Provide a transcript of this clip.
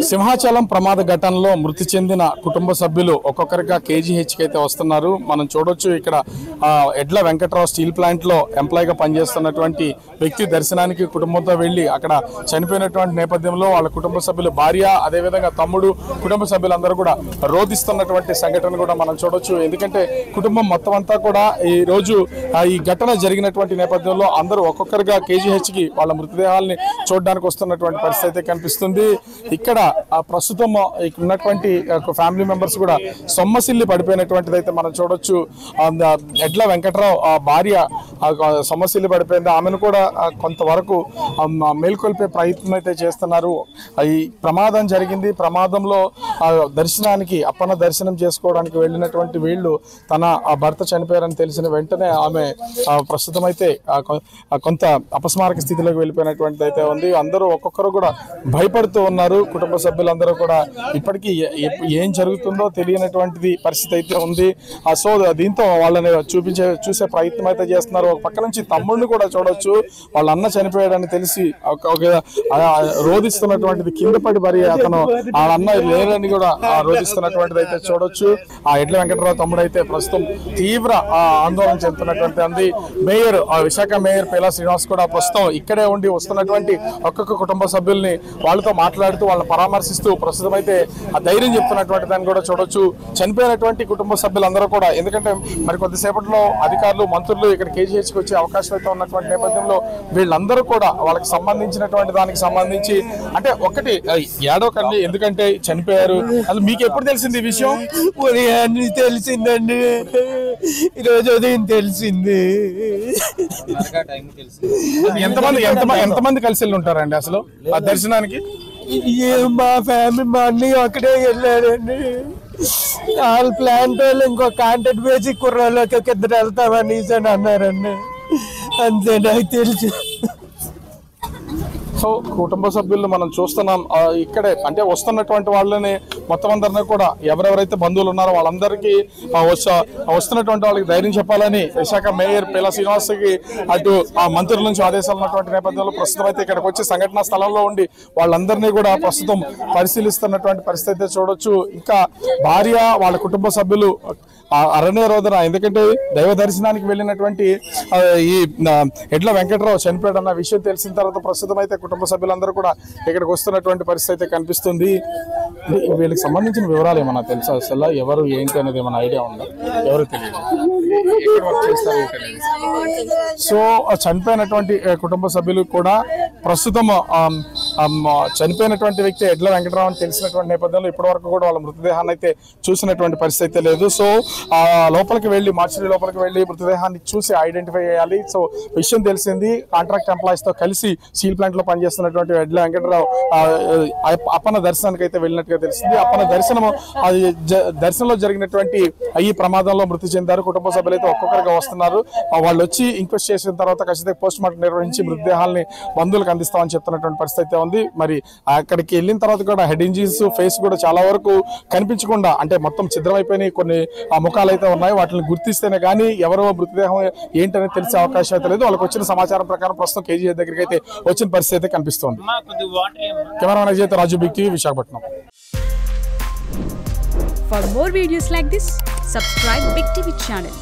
సింహాచలం ప్రమాద ఘటనలో మృతి చెందిన కుటుంబ సభ్యులు ఒక్కొక్కరిగా కేజీహెచ్కి అయితే వస్తున్నారు. మనం చూడొచ్చు ఇక్కడ ఎడ్ల వెంకట్రావు స్టీల్ ప్లాంట్ లో ఎంప్లాయీగా పనిచేస్తున్నటువంటి వ్యక్తి దర్శనానికి కుటుంబంతో వెళ్లి అక్కడ చనిపోయినటువంటి నేపథ్యంలో వాళ్ళ కుటుంబ సభ్యులు భార్య అదేవిధంగా తమ్ముడు కుటుంబ సభ్యులందరూ కూడా రోధిస్తున్నటువంటి సంఘటన కూడా మనం చూడొచ్చు. ఎందుకంటే కుటుంబం మొత్తం అంతా కూడా ఈ రోజు ఈ ఘటన జరిగినటువంటి నేపథ్యంలో అందరూ ఒక్కొక్కరిగా కేజీహెచ్కి వాళ్ళ మృతదేహాలని చూడడానికి వస్తున్నటువంటి పరిస్థితి అయితే కనిపిస్తుంది. ఇక్కడ ప్రస్తుతం ఇక్కడ ఉన్నటువంటి ఫ్యామిలీ మెంబర్స్ కూడా సొమ్మసిల్లి పడిపోయినటువంటిది అయితే మనం చూడొచ్చు. ఎడ్ల వెంకట్రావు భార్య సొమ్మసిల్లి పడిపోయింది. ఆమెను కూడా కొంతవరకు మేల్కొల్పే ప్రయత్నం అయితే చేస్తున్నారు. ఈ ప్రమాదం జరిగింది. ప్రమాదంలో దర్శనానికి అప్పన్న దర్శనం చేసుకోవడానికి వెళ్ళినటువంటి వీళ్ళు తన భర్త చనిపోయారని తెలిసిన వెంటనే ఆమె ప్రస్తుతం అయితే కొంత అపస్మారక స్థితిలోకి వెళ్ళిపోయినటువంటిది అయితే ఉంది. అందరూ ఒక్కొక్కరు కూడా భయపడుతూ ఉన్నారు. కుటుంబ సభ్యులందరూ కూడా ఇప్పటికీ ఏం జరుగుతుందో తెలియనటువంటిది పరిస్థితి అయితే ఉంది. సో దీంతో వాళ్ళని చూసే ప్రయత్నం అయితే చేస్తున్నారు. ఒక పక్క నుంచి తమ్ముడిని కూడా చూడొచ్చు. వాళ్ళ అన్న చనిపోయాడని తెలిసి రోధిస్తున్నటువంటిది కింద పడి మరి అతను వాళ్ళ అన్న లేరని కూడా రోధిస్తున్నటువంటిది అయితే చూడొచ్చు. ఆ ఎడ్ల వెంకటరావు తమ్ముడు అయితే ప్రస్తుతం తీవ్ర ఆందోళన చెందుతున్నటువంటి అంది. మేయర్ విశాఖ మేయర్ పేలా శ్రీనివాస్ కూడా ప్రస్తుతం ఇక్కడే ఉండి వస్తున్నటువంటి ఒక్కొక్క కుటుంబ సభ్యుల్ని వాళ్ళతో మాట్లాడుతూ వాళ్ళని పరామర్శిస్తూ ప్రస్తుతం అయితే ఆ ధైర్యం చెప్తున్నటువంటి దాన్ని కూడా చూడొచ్చు. చనిపోయినటువంటి కుటుంబ సభ్యులందరూ కూడా ఎందుకంటే మరి కొద్దిసేపట్లో అధికారులు మంత్రులు ఇక్కడ కేజీహెచ్కి వచ్చే అవకాశం అయితే ఉన్నటువంటి నేపథ్యంలో వీళ్ళందరూ కూడా వాళ్ళకి సంబంధించినటువంటి దానికి సంబంధించి అంటే ఒకటి ఏడవకండి ఎందుకంటే చనిపోయారు. అది మీకు ఎప్పుడు తెలిసింది ఈ విషయం? తెలిసిందండి, ఈరోజు ఉదయం తెలిసింది. ఎంతమంది కలిసి వెళ్ళి ఉంటారండి అసలు ఆ దర్శనానికి? మా ఫ్యామిలీ మా అన్నయ్య అక్కడే వెళ్ళారండి. వాళ్ళ ప్లాంట్ వాళ్ళు ఇంకో కాంటాక్ట్ వేసి కుర్రాళ్ళకి ఇద్దరు వెళ్తామని అన్నారండి. అంతే నాకు తెలుసు. సో కుటుంబ సభ్యులు మనం చూస్తున్నాం ఇక్కడే అంటే వస్తున్నటువంటి వాళ్ళని మొత్తం అందరినీ కూడా ఎవరెవరైతే బంధువులు ఉన్నారో వాళ్ళందరికీ వస్తున్నటువంటి వాళ్ళకి ధైర్యం చెప్పాలని విశాఖ మేయర్ పేలా శ్రీనివాస్కి అటు ఆ మంత్రుల నుంచి ఆదేశాలు ఉన్నటువంటి నేపథ్యంలో ప్రస్తుతం అయితే ఇక్కడికి వచ్చి సంఘటనా స్థలంలో ఉండి వాళ్ళందరినీ కూడా ప్రస్తుతం పరిశీలిస్తున్నటువంటి పరిస్థితి చూడొచ్చు. ఇంకా భార్య వాళ్ళ కుటుంబ సభ్యులు అరణ్య రోదన ఎందుకంటే దైవ దర్శనానికి వెళ్ళినటువంటి ఈ ఎడ్ల వెంకట్రావు చనిపోయాడన్న విషయం తెలిసిన తర్వాత ప్రస్తుతం అయితే కుటుంబ సభ్యులందరూ కూడా ఇక్కడికి వస్తున్నటువంటి పరిస్థితి అయితే కనిపిస్తుంది. వీళ్ళకి సంబంధించిన వివరాలు ఏమన్నా తెలుసా? అసలు ఎవరు ఏంటి అనేది ఏమైనా ఐడియా ఉందా? ఎవరు తెలియదు. సో చనిపోయినటువంటి కుటుంబ సభ్యులు కూడా ప్రస్తుతం చనిపోయినటువంటి వ్యక్తి ఎడ్ల వెంకటరావు అని తెలిసినటువంటి నేపథ్యంలో ఇప్పటి వరకు కూడా వాళ్ళ మృతదేహాన్ని అయితే చూసినటువంటి పరిస్థితి అయితే లేదు. సో లోపలికి వెళ్ళి మార్చిడి లోపలికి వెళ్ళి మృతదేహాన్ని చూసి ఐడెంటిఫై చేయాలి. సో విషయం తెలిసింది. కాంట్రాక్ట్ ఎంప్లాయీస్ తో కలిసి స్టీల్ ప్లాంట్ లో పనిచేస్తున్నటువంటి ఎడ్ల వెంకటరావు అప్పన్న దర్శనానికి అయితే వెళ్ళినట్టుగా తెలిసింది. అప్పన్న దర్శనంలో జరిగినటువంటి ఈ ప్రమాదంలో మృతి చెందారు. కుటుంబ సభ్యులు అయితే ఒక్కొక్కరిగా వస్తున్నారు. వాళ్ళు వచ్చి ఇంక్వెస్ట్ చేసిన తర్వాత ఖచ్చితంగా పోస్ట్ మార్టం నిర్వహించి మృతదేహాలని బంధువులకు అందిస్తామని చెప్తున్నటువంటి పరిస్థితి ఉంది. మరి అక్కడికి వెళ్ళిన తర్వాత కూడా హెడ్ ఇంజరీస్ ఫేస్ కూడా చాలా వరకు కనిపించకుండా అంటే మొత్తం ఛిద్రమైపోయినాయి. కొన్ని ముఖాలు అయితే ఉన్నాయి. వాటిని గుర్తిస్తేనే కానీ ఎవరో మృతదేహం ఏంటనేది తెలిసే అవకాశం అయితే లేదు. వాళ్ళకి వచ్చిన సమాచారం ప్రకారం ప్రస్తుతం కేజీహెచ్ దగ్గరికి అయితే వచ్చిన పరిస్థితి అయితే కనిపిస్తుంది. Cameraman Ajay Raju big TV Visakhapatnam. For more videos like this, subscribe Big TV channel.